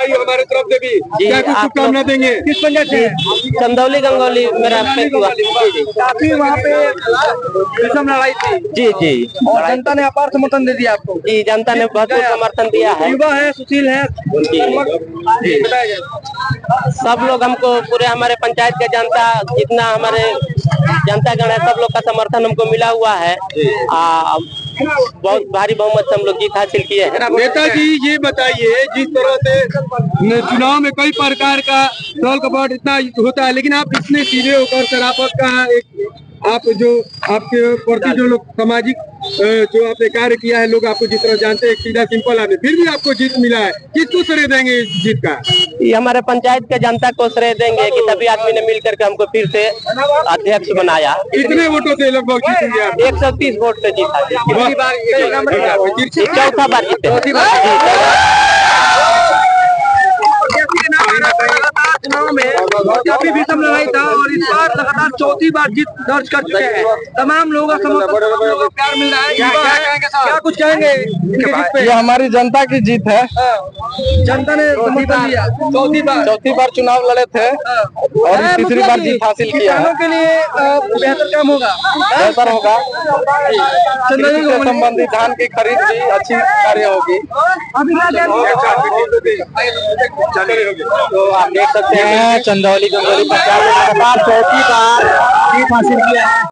बधाई हमारे तरफ से भी। क्या कुछ शुभकामना देंगे? किस पंचायत से? चंदौली गंगौली मेरा काफी वहाँ पे विषम लड़ाई थी। जी जी, और जनता ने अपार समर्थन दे दिया आपको। जी जनता ने भरपूर समर्थन दिया है। युवा है, सुशील है, जी बताया जाए। सब लोग हमको पूरे हमारे पंचायत के जनता जितना हमारे जनता गण है सब लोग का समर्थन हमको मिला हुआ है। बहुत भारी बहुमत से हम लोग जीत हासिल किए हैं। नेताजी ये बताइए, जिस तरह से चुनाव में कई प्रकार का दल कपट इतना होता है, लेकिन आप इतने सीधे होकर शराफत का आप जो आपके प्रति जो लोग सामाजिक जो आपने कार्य किया है, लोग आपको जिस तरह जानते हैं, सीधा सिंपल आदमी, फिर भी आपको जीत मिला है, किसको श्रेय देंगे इस जीत का? ये हमारे पंचायत के जनता को श्रेय देंगे कि सभी आदमी ने मिल करके हमको फिर से अध्यक्ष बनाया। कितने वोटों से लगभग जीतेंगे आप? 130 वोट से जीता। चौथा बार जीते। चुनाव में काफी विषम लड़ाई था और इस बार लगातार चौथी बार जीत दर्ज कर चुके हैं। तमाम लोगों का समर्थन, प्यार मिल रहा है। क्या कुछ कहेंगे इनके जीत पे? ये हमारी जनता की जीत है। जनता ने समर्थन दिया। चौथी बार चुनाव लड़े थे और तीसरी बार जीत हासिल किया है। किसानों के लिए बेहतर काम होगा, बेहतर होगा। कृषि से संबंधित धान की खरीद भी अच्छी कार्य होगी। तो आप देख सकते हैं चंदौली गंगौली पंचायत में लगातार चौथी बार जीत हासिल किया है।